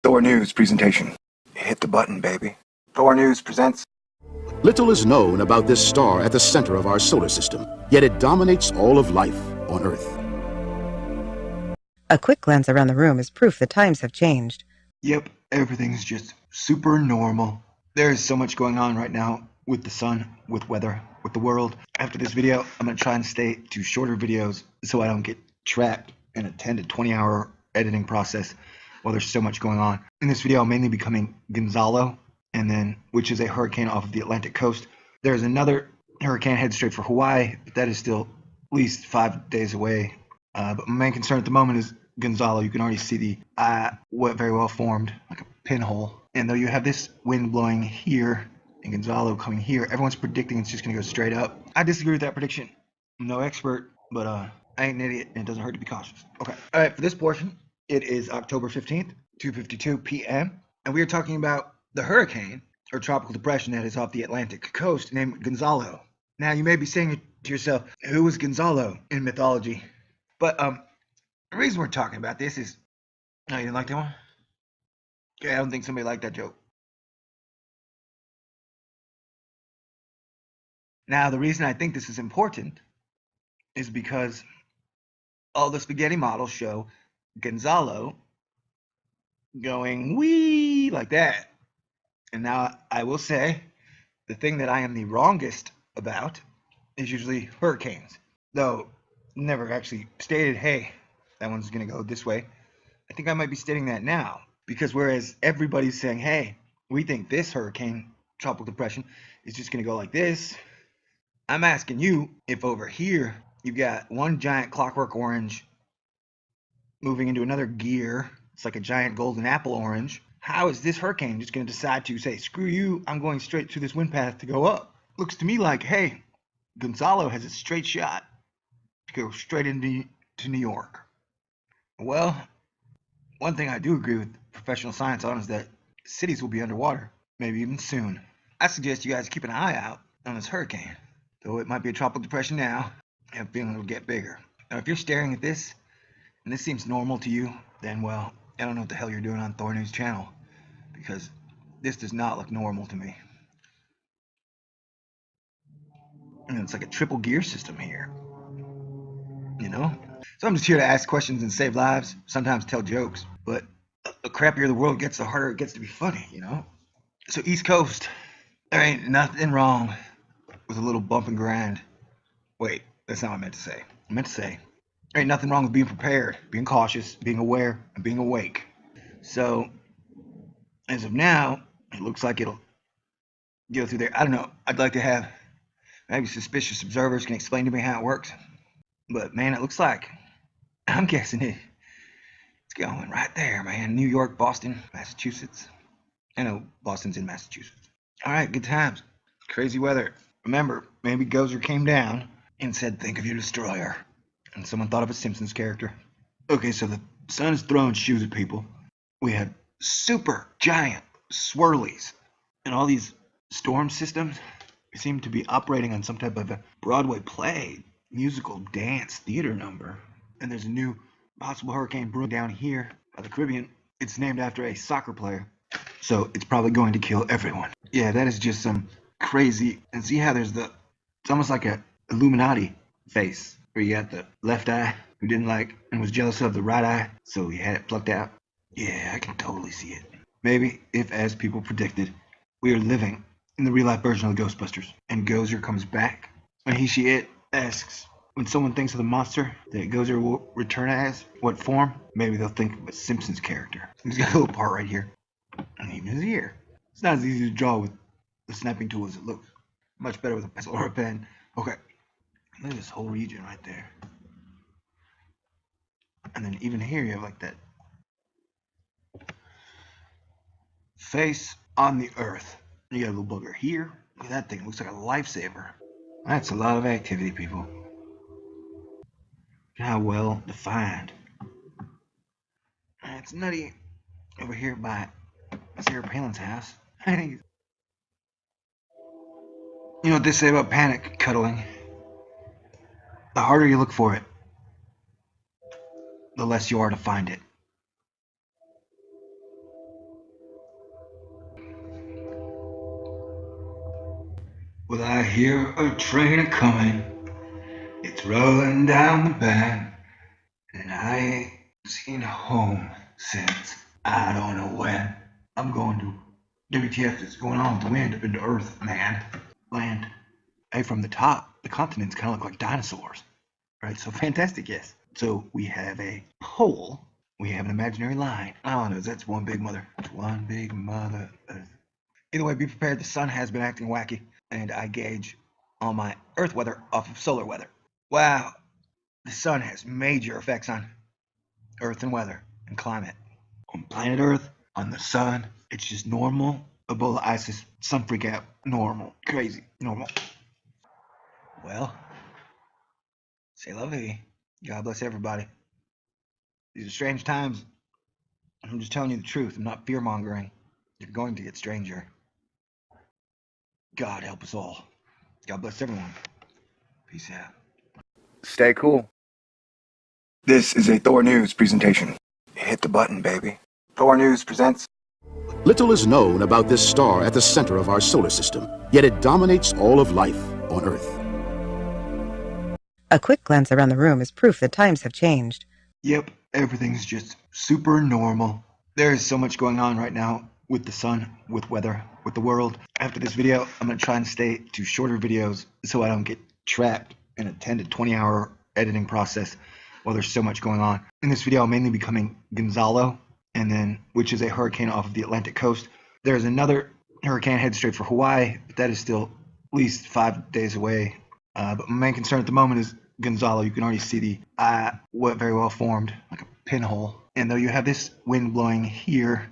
Thor News presentation. Hit the button, baby. Thor News presents. Little is known about this star at the center of our solar system, yet it dominates all of life on Earth. A quick glance around the room is proof the times have changed. Yep, everything's just super normal. There's so much going on right now with the sun, with weather, with the world. After this video, I'm going to try and stay to shorter videos so I don't get trapped in a 10 to 20 hour editing process while there's so much going on. In this video, I'll mainly be becoming Gonzalo, which is a hurricane off of the Atlantic coast. There's another hurricane headed straight for Hawaii, but that is still at least 5 days away. But my main concern at the moment is Gonzalo. You can already see the what very well formed, like a pinhole. And though you have this wind blowing here and Gonzalo coming here, everyone's predicting it's just going to go straight up. I disagree with that prediction. I'm no expert, but I ain't an idiot, and it doesn't hurt to be cautious. Okay. All right, for this portion, it is October 15th, 2:52 p.m., and we are talking about the hurricane or tropical depression that is off the Atlantic coast named Gonzalo. Now, you may be saying to yourself, who is Gonzalo in mythology? But the reason we're talking about this is... Oh, you didn't like that one? Okay, I don't think somebody liked that joke. Now, the reason I think this is important is because all the spaghetti models show Gonzalo going wee like that. And now I will say the thing that I am the wrongest about is usually hurricanes. Though never actually stated, hey, that one's going to go this way. I think I might be stating that now. Because whereas everybody's saying, hey, we think this hurricane, tropical depression, is just going to go like this, I'm asking you if over here you've got one giant clockwork orange moving into another gear. It's like a giant golden apple orange. How is this hurricane just going to decide to say, screw you, I'm going straight through this wind path to go up? Looks to me like, hey, Gonzalo has a straight shot to go straight into New York. Well, one thing I do agree with professional science on is that cities will be underwater, maybe even soon. I suggest you guys keep an eye out on this hurricane. Though it might be a tropical depression now, I have a feeling it'll get bigger. Now, if you're staring at this, and this seems normal to you, then, well, I don't know what the hell you're doing on Thor News channel, because this does not look normal to me. And it's like a triple gear system here, you know? So I'm just here to ask questions and save lives, sometimes tell jokes, but the crappier the world gets, the harder it gets to be funny, you know? So East Coast, there ain't nothing wrong with a little bump and grind. Wait, that's not what I meant to say. I meant to say, there ain't nothing wrong with being prepared, being cautious, being aware, and being awake. So, as of now, it looks like it'll go through there. I don't know. I'd like to have maybe suspicious observers can explain to me how it works. But, man, it looks like, I'm guessing it's going right there, man. New York, Boston, Massachusetts. I know Boston's in Massachusetts. All right, good times. Crazy weather. Remember, maybe Gozer came down and said, think of your destroyer. And someone thought of a Simpsons character. Okay, so the sun is throwing shoes at people. We had super giant swirlies. And all these storm systems seem to be operating on some type of a Broadway play, musical, dance, theater number. And there's a new possible hurricane brewing down here by the Caribbean. It's named after a soccer player. So it's probably going to kill everyone. Yeah, that is just some crazy. And see how there's it's almost like a Illuminati face, where you got the left eye who didn't like and was jealous of the right eye, so he had it plucked out. Yeah, I can totally see it. Maybe if, as people predicted, we are living in the real life version of the Ghostbusters, and Gozer comes back, and it asks, when someone thinks of the monster that Gozer will return as, what form? Maybe they'll think of a Simpsons character. He's got a little part right here, and even his ear. It's not as easy to draw with the snapping tool as it looks. Much better with a pencil or a pen. Okay, look at this whole region right there. And then even here you have like that face on the earth. You got a little booger here. Look at that thing. It looks like a lifesaver. That's a lot of activity, people. Look how well defined. It's nutty over here by Sarah Palin's house. I think. You know what they say about panic cuddling? The harder you look for it, the less you are to find it. Well, I hear a train a-comin'. It's rolling down the bend. And I ain't seen home since I don't know when. I'm going to WTF is going on with the wind up into Earth, man. Land. Hey, from the top, the continents kind of look like dinosaurs. Right? So fantastic, yes. So we have a pole. We have an imaginary line. I don't know, that's one big mother. It's one big mother Earth. Either way, be prepared. The sun has been acting wacky, and I gauge all my Earth weather off of solar weather. Wow, the sun has major effects on Earth and weather and climate. On planet Earth, on the sun, it's just normal. Ebola, ISIS, sun freak out, normal, crazy, normal. Well, c'est la vie. God bless everybody. These are strange times. I'm just telling you the truth. I'm not fear mongering. You're going to get stranger. God help us all. God bless everyone. Peace out. Stay cool. This is a Thor News presentation. Hit the button, baby. Thor News presents. Little is known about this star at the center of our solar system, yet it dominates all of life on Earth. A quick glance around the room is proof that times have changed. Yep, everything's just super normal. There is so much going on right now with the sun, with weather, with the world. After this video, I'm going to try and stay to shorter videos so I don't get trapped in a 10 to 20 hour editing process while there's so much going on. In this video, I'll mainly be becoming Gonzalo, and then which is a hurricane off of the Atlantic coast. There's another hurricane headed straight for Hawaii, but that is still at least 5 days away. But my main concern at the moment is Gonzalo. You can already see the what very well formed, like a pinhole. And though you have this wind blowing here,